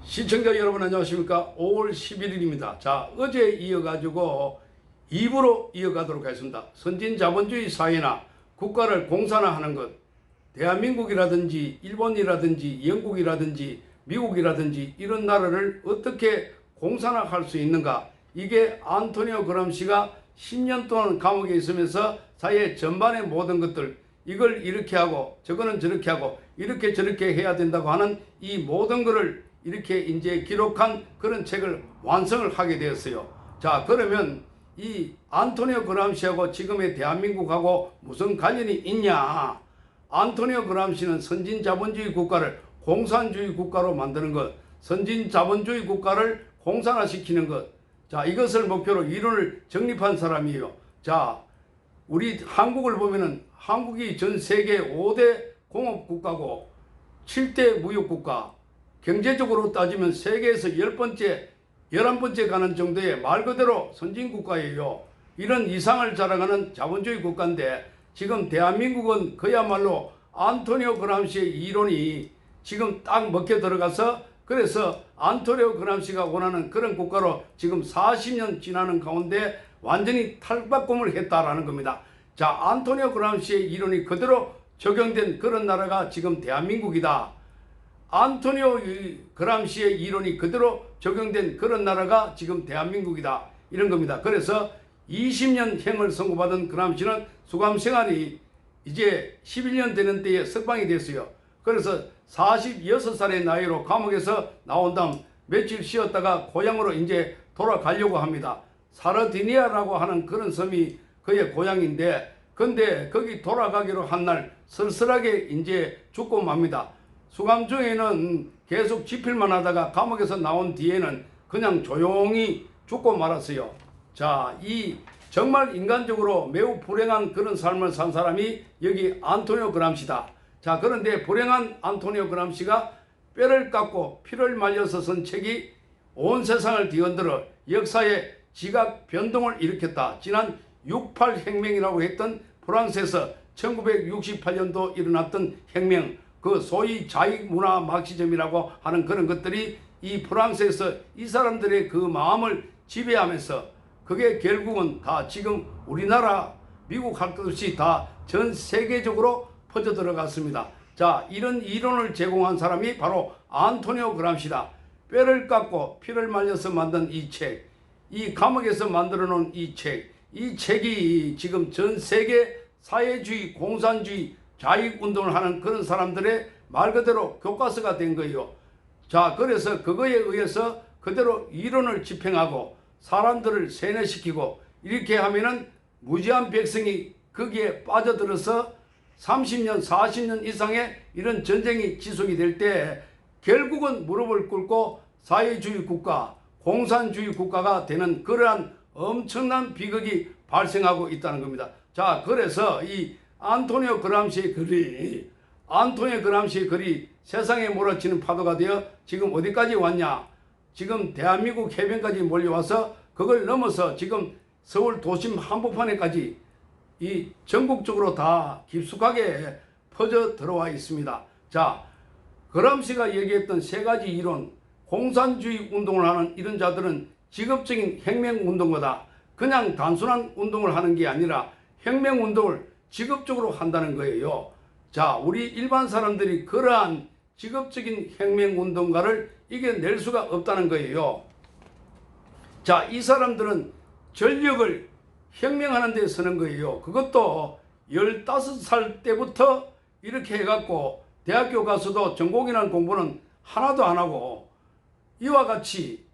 시청자 여러분 안녕하십니까. 5월 11일입니다. 자, 어제 이어가지고 2부로 이어가도록 하겠습니다. 선진자본주의 사회나 국가를 공산화하는 것, 대한민국이라든지 일본이라든지 영국이라든지 미국이라든지 이런 나라를 어떻게 공산화할 수 있는가. 이게 안토니오 그람시가 10년 동안 감옥에 있으면서 사회 전반의 모든 것들, 이걸 이렇게 하고 저거는 저렇게 하고 이렇게 저렇게 해야 된다고 하는 이 모든 것을 이렇게 이제 기록한 그런 책을 완성을 하게 되었어요. 자, 그러면 이 안토니오 그람시하고 지금의 대한민국하고 무슨 관련이 있냐? 안토니오 그람시는 선진자본주의 국가를 공산주의 국가로 만드는 것, 선진자본주의 국가를 공산화시키는 것, 자, 이것을 목표로 이론을 정립한 사람이에요. 자, 우리 한국을 보면은 한국이 전 세계 5대 공업국가고 7대 무역국가, 경제적으로 따지면 세계에서 10번째, 11번째 가는 정도의 말 그대로 선진국가예요. 이런 이상을 자랑하는 자본주의 국가인데 지금 대한민국은 그야말로 안토니오 그람시의 이론이 지금 딱 먹혀 들어가서 그래서 안토니오 그람시가 원하는 그런 국가로 지금 40년 지나는 가운데 완전히 탈바꿈을 했다라는 겁니다. 자, 안토니오 그람시의 이론이 그대로 적용된 그런 나라가 지금 대한민국이다. 안토니오 그람시의 이론이 그대로 적용된 그런 나라가 지금 대한민국이다. 이런 겁니다. 그래서 20년형을 선고받은 그람시는 수감 생활이 이제 11년 되는 때에 석방이 됐어요. 그래서 46살의 나이로 감옥에서 나온 다음 며칠 쉬었다가 고향으로 이제 돌아가려고 합니다. 사르디니아라고 하는 그런 섬이 그의 고향인데 근데 거기 돌아가기로 한 날 쓸쓸하게 이제 죽고 맙니다. 수감 중에는 계속 집필만 하다가 감옥에서 나온 뒤에는 그냥 조용히 죽고 말았어요. 자, 이 정말 인간적으로 매우 불행한 그런 삶을 산 사람이 여기 안토니오 그람시다. 자, 그런데 불행한 안토니오 그람시가 뼈를 깎고 피를 말려서 쓴 책이 온 세상을 뒤흔들어 역사의 지각 변동을 일으켰다. 지난 68 혁명이라고 했던 프랑스에서 1968년도 일어났던 혁명, 그 소위 자익문화 마르크시즘이라고 하는 그런 것들이 이 프랑스에서 이 사람들의 그 마음을 지배하면서 그게 결국은 다 지금 우리나라, 미국 할 것 없이 다 전 세계적으로 퍼져 들어갔습니다. 자, 이런 이론을 제공한 사람이 바로 안토니오 그람시다. 뼈를 깎고 피를 말려서 만든 이 책, 이 감옥에서 만들어 놓은 이 책, 이 책이 지금 전 세계 사회주의, 공산주의, 자익운동을 하는 그런 사람들의 말 그대로 교과서가 된 거예요. 자, 그래서 그거에 의해서 그대로 이론을 집행하고 사람들을 세뇌시키고 이렇게 하면은 무지한 백성이 거기에 빠져들어서 30년, 40년 이상의 이런 전쟁이 지속이 될 때 결국은 무릎을 꿇고 사회주의 국가, 공산주의 국가가 되는 그러한 엄청난 비극이 발생하고 있다는 겁니다. 자, 그래서 이 안토니오 그람시의 글이 세상에 몰아치는 파도가 되어 지금 어디까지 왔냐? 지금 대한민국 해변까지 몰려와서 그걸 넘어서 지금 서울 도심 한복판에까지 이 전국적으로 다 깊숙하게 퍼져 들어와 있습니다. 자, 그람시가 얘기했던 세 가지 이론, 공산주의 운동을 하는 이런 자들은 직업적인 혁명운동가다. 그냥 단순한 운동을 하는 게 아니라 혁명운동을 직업적으로 한다는 거예요. 자, 우리 일반 사람들이 그러한 직업적인 혁명운동가를 이겨낼 수가 없다는 거예요. 자, 이 사람들은 전력을 혁명하는 데 쓰는 거예요. 그것도 15살 때부터 이렇게 해갖고 대학교 가서도 전공이라는 공부는 하나도 안 하고 이와 같이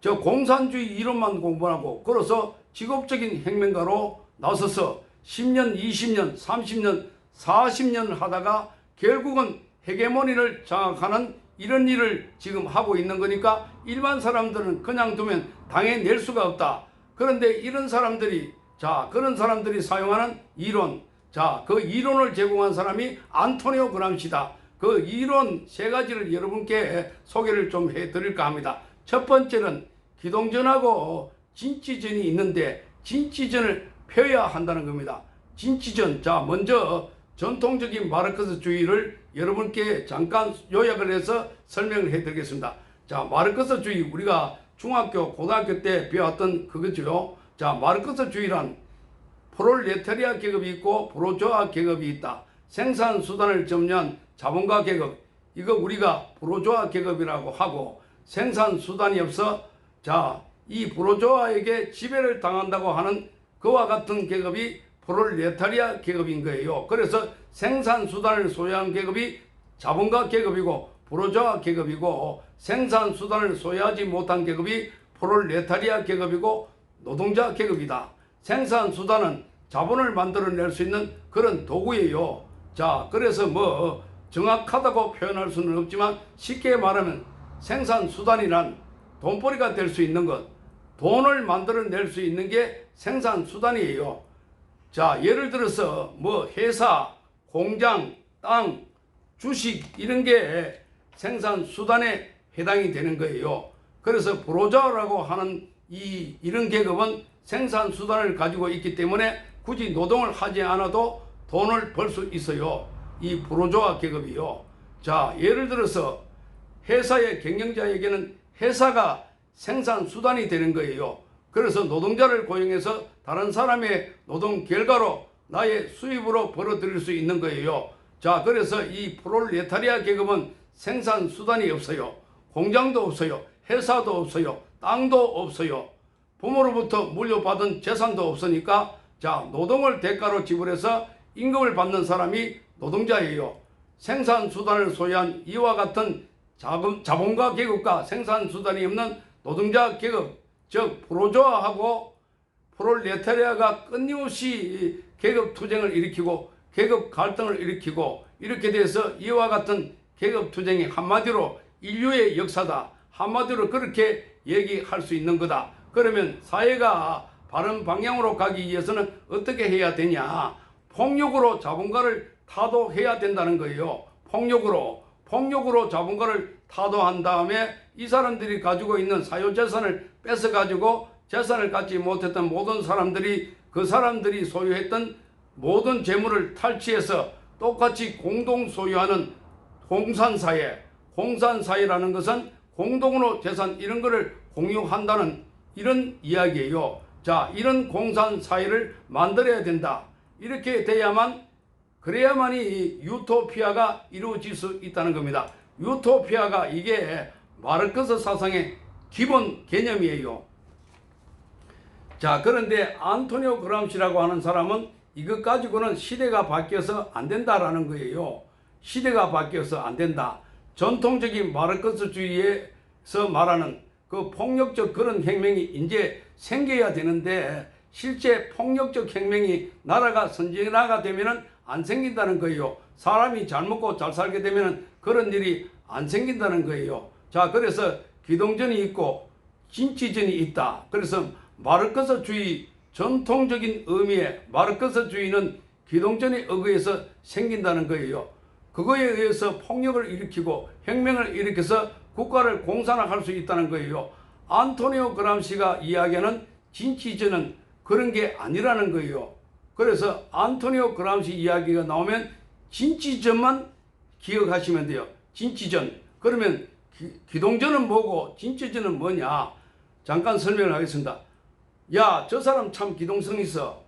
저 공산주의 이론만 공부하고 그래서 직업적인 혁명가로 나서서 10년, 20년, 30년, 40년 하다가 결국은 헤게모니를 장악하는 이런 일을 지금 하고 있는 거니까 일반 사람들은 그냥 두면 당해낼 수가 없다. 그런데 이런 사람들이, 자, 그런 사람들이 사용하는 이론, 자, 그 이론을 제공한 사람이 안토니오 그람시다. 그 이론 세 가지를 여러분께 소개를 좀 해드릴까 합니다. 첫 번째는 기동전하고 진취전이 있는데 진취전을 펴야 한다는 겁니다. 진취전, 자, 먼저 전통적인 마르크스주의를 여러분께 잠깐 요약을 해서 설명을 해드리겠습니다. 자, 마르크스주의 우리가 중학교, 고등학교 때 배웠던 그거죠. 자, 마르크스주의란 프롤레타리아 계급이 있고 부르주아 계급이 있다. 생산수단을 점유한 자본가 계급, 이거 우리가 부르주아 계급이라고 하고, 생산수단이 없어 자, 이 부르주아에게 지배를 당한다고 하는 그와 같은 계급이 프롤레타리아 계급인 거예요. 그래서 생산수단을 소유한 계급이 자본가 계급이고 부르주아 계급이고, 생산수단을 소유하지 못한 계급이 프롤레타리아 계급이고 노동자 계급이다. 생산수단은 자본을 만들어낼 수 있는 그런 도구예요. 자, 그래서 뭐 정확하다고 표현할 수는 없지만 쉽게 말하면 생산수단이란 돈벌이가 될 수 있는 것, 돈을 만들어낼 수 있는 게 생산수단이에요. 자, 예를 들어서 뭐 회사, 공장, 땅, 주식 이런 게 생산수단에 해당이 되는 거예요. 그래서 부르주아라고 하는 이런 계급은 생산수단을 가지고 있기 때문에 굳이 노동을 하지 않아도 돈을 벌 수 있어요. 이 부르주아 계급이요. 자, 예를 들어서 회사의 경영자에게는 회사가 생산수단이 되는 거예요. 그래서 노동자를 고용해서 다른 사람의 노동 결과로 나의 수입으로 벌어들일 수 있는 거예요. 자, 그래서 이 프롤레타리아 계급은 생산수단이 없어요. 공장도 없어요. 회사도 없어요. 땅도 없어요. 부모로부터 물려받은 재산도 없으니까 자, 노동을 대가로 지불해서 임금을 받는 사람이 노동자예요. 생산수단을 소유한 이와 같은 자본가 계급과 생산수단이 없는 노동자 계급, 즉 부르주아하고 프롤레타리아가 끊임없이 계급 투쟁을 일으키고 계급 갈등을 일으키고, 이렇게 돼서 이와 같은 계급 투쟁이 한마디로 인류의 역사다. 한마디로 그렇게 얘기할 수 있는 거다. 그러면 사회가 바른 방향으로 가기 위해서는 어떻게 해야 되냐? 폭력으로 자본가를 타도해야 된다는 거예요. 폭력으로 자본가를 타도한 다음에 이 사람들이 가지고 있는 사유재산을 뺏어가지고 재산을 갖지 못했던 모든 사람들이 그 사람들이 소유했던 모든 재물을 탈취해서 똑같이 공동 소유하는 공산사회라는 것은 공동으로 재산 이런 거를 공유한다는 이런 이야기예요. 자, 이런 공산사회를 만들어야 된다. 이렇게 그래야만이 유토피아가 이루어질 수 있다는 겁니다. 유토피아가 이게 마르크스 사상의 기본 개념이에요. 자, 그런데 안토니오 그람시라고 하는 사람은 이것 가지고는 시대가 바뀌어서 안 된다라는 거예요. 시대가 바뀌어서 안 된다. 전통적인 마르크스주의에서 말하는 그 폭력적 그런 혁명이 이제 생겨야 되는데, 실제 폭력적 혁명이 나라가 선진화가 되면은 안 생긴다는 거예요. 사람이 잘 먹고 잘 살게 되면은 그런 일이 안 생긴다는 거예요. 자, 그래서 기동전이 있고 진취전이 있다. 그래서 마르크스주의 전통적인 의미의 마르크스주의는 기동전에 의해서 생긴다는 거예요. 그거에 의해서 폭력을 일으키고 혁명을 일으켜서 국가를 공산화할 수 있다는 거예요. 안토니오 그람시가 이야기하는 진취전은 그런 게 아니라는 거예요. 그래서 안토니오 그람시 이야기가 나오면 진취전만 기억하시면 돼요. 진취전. 그러면 기동전은 뭐고 진취전은 뭐냐? 잠깐 설명을 하겠습니다. 야, 저 사람 참 기동성 있어.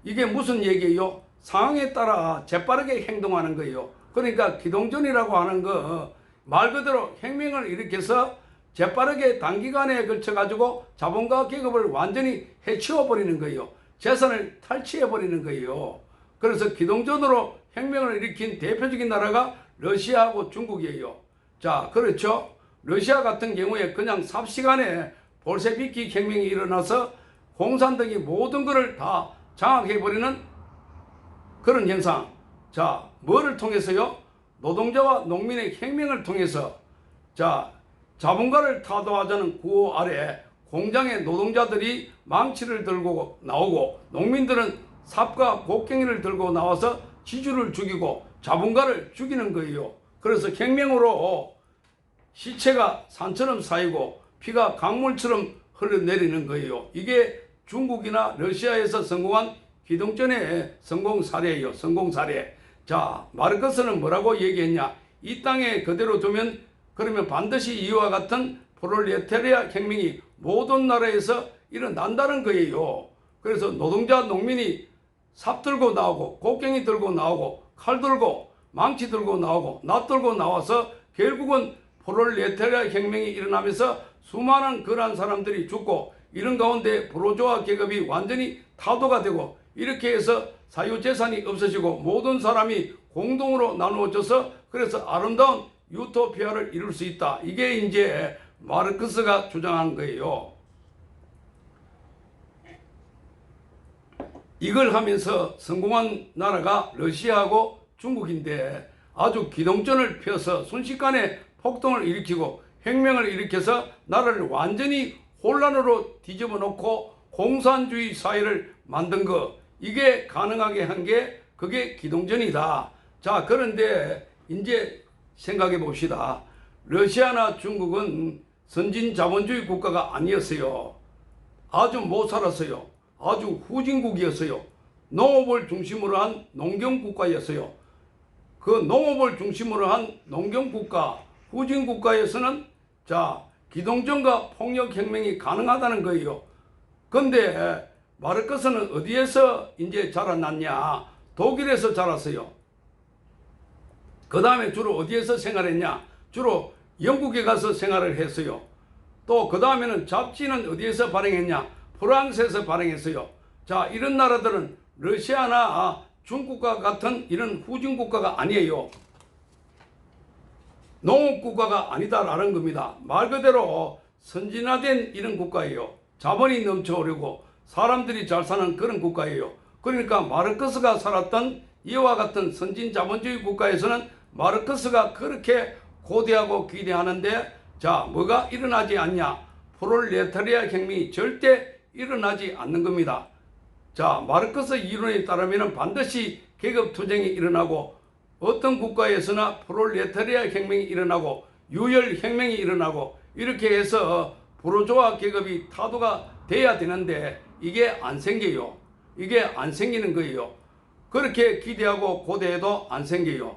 이게 무슨 얘기예요? 상황에 따라 재빠르게 행동하는 거예요. 그러니까 기동전이라고 하는 거 말 그대로 혁명을 일으켜서 재빠르게 단기간에 걸쳐 가지고 자본가 계급을 완전히 해치워버리는 거예요. 재산을 탈취해버리는 거예요. 그래서 기동전으로 혁명을 일으킨 대표적인 나라가 러시아하고 중국이에요. 자, 그렇죠. 러시아 같은 경우에 그냥 삽시간에 볼셰비키 혁명이 일어나서 공산당이 모든 것을 다 장악해버리는 그런 현상. 자, 뭐를 통해서요? 노동자와 농민의 혁명을 통해서, 자, 자본가를 타도하자는 구호 아래 공장의 노동자들이 망치를 들고 나오고 농민들은 삽과 곡괭이를 들고 나와서 지주를 죽이고 자본가를 죽이는 거예요. 그래서 혁명으로 시체가 산처럼 쌓이고 피가 강물처럼 흘러내리는 거예요. 이게 중국이나 러시아에서 성공한 기동전의 성공 사례예요. 성공 사례. 자, 마르크스는 뭐라고 얘기했냐? 이 땅에 그대로 두면 그러면 반드시 이와 같은 프롤레타리아 혁명이 모든 나라에서 일어난다는 거예요. 그래서 노동자 농민이 삽 들고 나오고 곡괭이 들고 나오고 칼 들고 망치 들고 나오고 낫 들고 나와서 결국은 프롤레타리아 혁명이 일어나면서 수많은 그러한 사람들이 죽고 이런 가운데 부르주아 계급이 완전히 타도가 되고 이렇게 해서 사유재산이 없어지고 모든 사람이 공동으로 나누어져서 그래서 아름다운 유토피아를 이룰 수 있다. 이게 이제 마르크스가 주장한 거예요. 이걸 하면서 성공한 나라가 러시아하고 중국인데 아주 기동전을 펴서 순식간에 폭동을 일으키고 혁명을 일으켜서 나라를 완전히 혼란으로 뒤집어 놓고 공산주의 사회를 만든 거, 이게 가능하게 한 게 그게 기동전이다. 자, 그런데 이제 생각해 봅시다. 러시아나 중국은 선진 자본주의 국가가 아니었어요. 아주 못 살았어요. 아주 후진국이었어요. 농업을 중심으로 한 농경국가였어요. 그 농업을 중심으로 한 농경국가, 후진국가에서는 자, 기동전과 폭력혁명이 가능하다는 거예요. 근데 마르크스는 어디에서 이제 자라났냐? 독일에서 자랐어요. 그 다음에 주로 어디에서 생활했냐? 주로 영국에 가서 생활을 했어요. 또 그 다음에는 잡지는 어디에서 발행했냐? 프랑스에서 발행했어요. 자, 이런 나라들은 러시아나 중국과 같은 이런 후진국가가 아니에요. 농업국가가 아니다라는 겁니다. 말 그대로 선진화된 이런 국가예요. 자본이 넘쳐오르고 사람들이 잘 사는 그런 국가예요. 그러니까 마르크스가 살았던 이와 같은 선진 자본주의 국가에서는 마르크스가 그렇게 고대하고 기대하는데 자, 뭐가 일어나지 않냐? 프롤레타리아 혁명이 절대 일어나지 않는 겁니다. 자, 마르크스 이론에 따르면 반드시 계급투쟁이 일어나고 어떤 국가에서나 프롤레타리아 혁명이 일어나고 유혈혁명이 일어나고 이렇게 해서 부르주아 계급이 타도가 돼야 되는데 이게 안 생겨요. 이게 안 생기는 거예요. 그렇게 기대하고 고대해도 안 생겨요.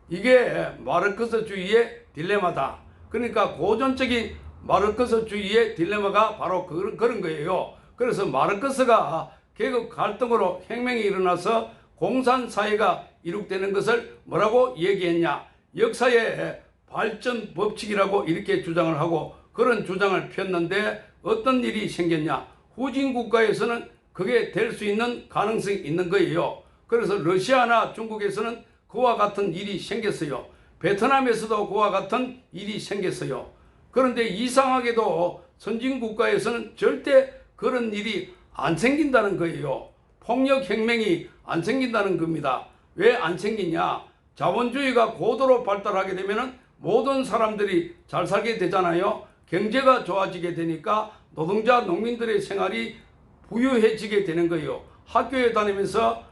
이게 마르크스주의의 딜레마다. 그러니까 고전적인 마르크스주의의 딜레마가 바로 그런 거예요. 그래서 마르크스가 계급 갈등으로 혁명이 일어나서 공산사회가 이룩되는 것을 뭐라고 얘기했냐? 역사의 발전 법칙이라고 이렇게 주장을 하고 그런 주장을 폈는데 어떤 일이 생겼냐? 후진 국가에서는 그게 될 수 있는 가능성이 있는 거예요. 그래서 러시아나 중국에서는 그와 같은 일이 생겼어요. 베트남에서도 그와 같은 일이 생겼어요. 그런데 이상하게도 선진 국가에서는 절대 그런 일이 안 생긴다는 거예요. 폭력혁명이 안 생긴다는 겁니다. 왜 안 생기냐? 자본주의가 고도로 발달하게 되면 모든 사람들이 잘 살게 되잖아요. 경제가 좋아지게 되니까 노동자, 농민들의 생활이 부유해지게 되는 거예요. 학교에 다니면서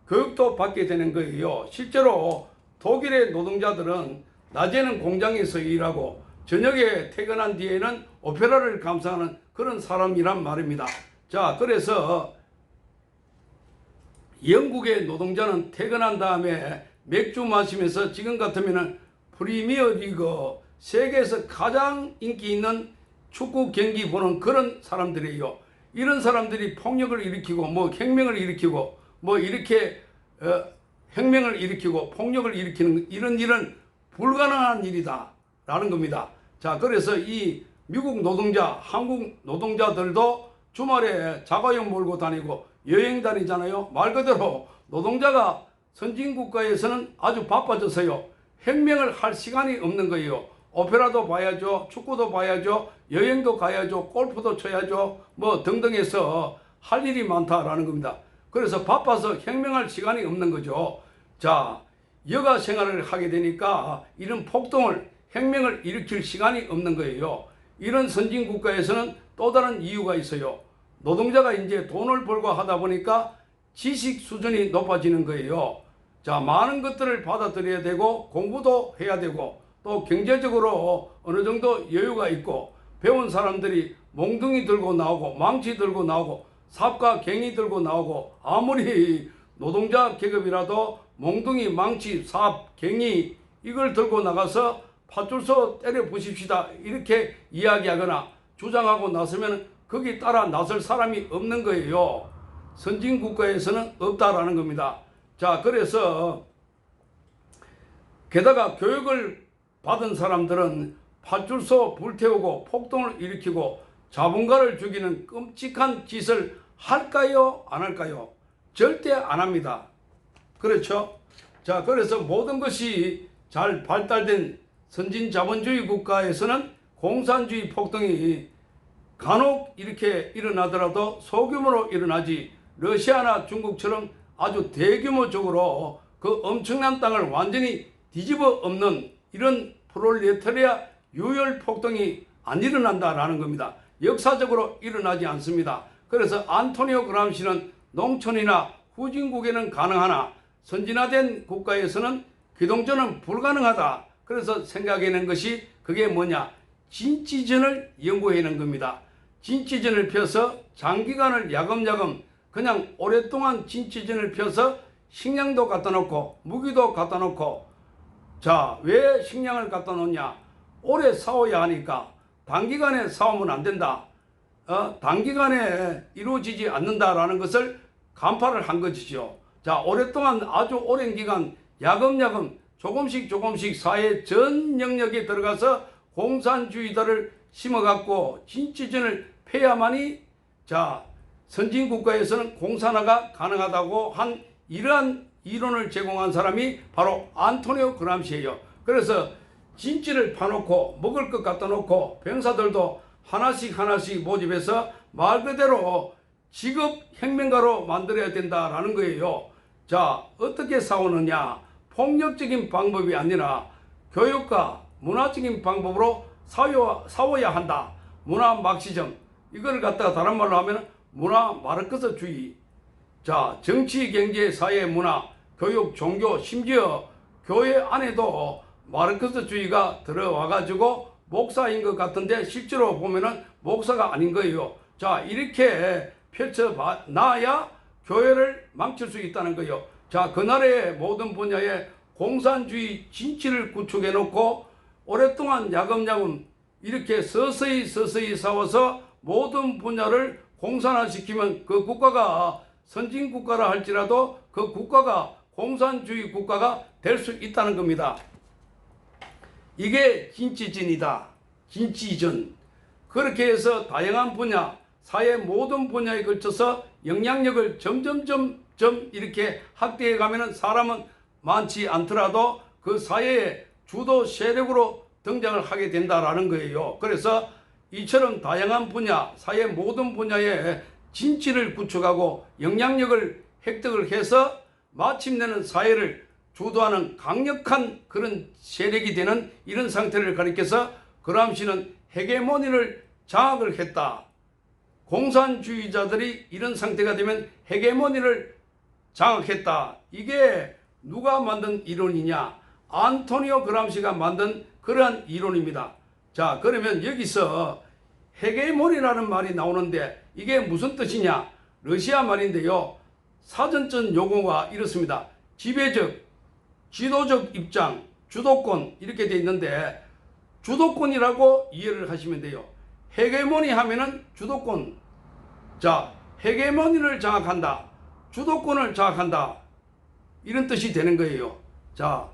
교육도 받게 되는 거예요. 실제로 독일의 노동자들은 낮에는 공장에서 일하고 저녁에 퇴근한 뒤에는 오페라를 감상하는 그런 사람이란 말입니다. 자, 그래서 영국의 노동자는 퇴근한 다음에 맥주 마시면서 지금 같으면 프리미어 리그 세계에서 가장 인기 있는 축구 경기 보는 그런 사람들이에요. 이런 사람들이 폭력을 일으키고 뭐 혁명을 일으키고 뭐 이렇게 혁명을 일으키고 폭력을 일으키는 이런 일은 불가능한 일이다 라는 겁니다. 자, 그래서 이 미국 노동자, 한국 노동자들도 주말에 자가용 몰고 다니고 여행 다니잖아요. 말 그대로 노동자가 선진국가에서는 아주 바빠져서요. 혁명을 할 시간이 없는 거예요. 오페라도 봐야죠. 축구도 봐야죠. 여행도 가야죠. 골프도 쳐야죠. 뭐 등등 해서 할 일이 많다라는 겁니다. 그래서 바빠서 혁명할 시간이 없는 거죠. 자, 여가 생활을 하게 되니까 이런 폭동을, 혁명을 일으킬 시간이 없는 거예요. 이런 선진국가에서는 또 다른 이유가 있어요. 노동자가 이제 돈을 벌고 하다 보니까 지식 수준이 높아지는 거예요. 자, 많은 것들을 받아들여야 되고 공부도 해야 되고 또 경제적으로 어느 정도 여유가 있고 배운 사람들이 몽둥이 들고 나오고 망치 들고 나오고 삽과 갱이 들고 나오고 아무리 노동자 계급이라도 몽둥이, 망치, 삽, 갱이 이걸 들고 나가서 파출소 때려 부십시다 이렇게 이야기하거나 주장하고 나서면 거기 따라 나설 사람이 없는 거예요. 선진국가에서는 없다라는 겁니다. 자, 그래서 게다가 교육을 받은 사람들은 파출소 불태우고 폭동을 일으키고 자본가를 죽이는 끔찍한 짓을 할까요? 안 할까요? 절대 안 합니다. 그렇죠? 자, 그래서 모든 것이 잘 발달된 선진 자본주의 국가에서는 공산주의 폭동이 간혹 이렇게 일어나더라도 소규모로 일어나지 러시아나 중국처럼 아주 대규모적으로 그 엄청난 땅을 완전히 뒤집어 엎는 이런 프롤레타리아 유혈 폭동이 안 일어난다라는 겁니다. 역사적으로 일어나지 않습니다. 그래서 안토니오 그람시는 농촌이나 후진국에는 가능하나 선진화된 국가에서는 기동전은 불가능하다. 그래서 생각해낸 것이 그게 뭐냐? 진지전을 연구해낸 겁니다. 진지전을 펴서 장기간을 야금야금 그냥 오랫동안 진지전을 펴서 식량도 갖다 놓고 무기도 갖다 놓고 자, 왜 식량을 갖다 놓냐? 오래 싸워야 하니까 단기간에 싸우면 안 된다. 단기간에 이루어지지 않는다라는 것을 간파를 한 것이죠. 자, 오랫동안 아주 오랜 기간 야금야금 조금씩 사회 전 영역에 들어가서 공산주의자를 심어갖고 진지전을 펴야만이 자, 선진국가에서는 공산화가 가능하다고 한 이러한 이론을 제공한 사람이 바로 안토니오 그람시예요. 그래서 진지를 파놓고 먹을 것 갖다 놓고 병사들도 하나씩 모집해서 말 그대로 직업 혁명가로 만들어야 된다라는 거예요. 자, 어떻게 싸우느냐? 폭력적인 방법이 아니라 교육과 문화적인 방법으로 싸워야 한다. 문화 막시즘. 이걸 갖다가 다른 말로 하면 문화 마르크스주의. 자, 정치, 경제, 사회, 문화, 교육, 종교, 심지어 교회 안에도 마르크스주의가 들어와가지고 목사인 것 같은데 실제로 보면은 목사가 아닌 거예요. 자, 이렇게 펼쳐놔야 교회를 망칠 수 있다는 거예요. 자, 그날의 모든 분야에 공산주의 진치를 구축해 놓고 오랫동안 야금야금 이렇게 서서히 싸워서 모든 분야를 공산화시키면 그 국가가 선진국가라 할지라도 그 국가가 공산주의 국가가 될 수 있다는 겁니다. 이게 진지전이다. 진지전. 그렇게 해서 다양한 분야, 사회 모든 분야에 걸쳐서 영향력을 점점 이렇게 확대해 가면은 사람은 많지 않더라도 그 사회의 주도 세력으로 등장을 하게 된다라는 거예요. 그래서 이처럼 다양한 분야, 사회 모든 분야에 진치를 구축하고 영향력을 획득을 해서 마침내는 사회를 주도하는 강력한 그런 세력이 되는 이런 상태를 가리켜서 그람시는 헤게모니를 장악을 했다. 공산주의자들이 이런 상태가 되면 헤게모니를 장악했다. 이게 누가 만든 이론이냐? 안토니오 그람시가 만든 그러한 이론입니다. 자, 그러면 여기서 헤게모니라는 말이 나오는데 이게 무슨 뜻이냐? 러시아 말인데요. 사전적 용어가 이렇습니다. 지배적, 지도적 입장, 주도권 이렇게 돼 있는데 주도권이라고 이해를 하시면 돼요. 헤게모니 하면은 주도권. 자, 헤게모니를 장악한다. 주도권을 장악한다. 이런 뜻이 되는 거예요. 자,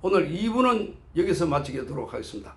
오늘 2부는 여기서 마치도록 하겠습니다.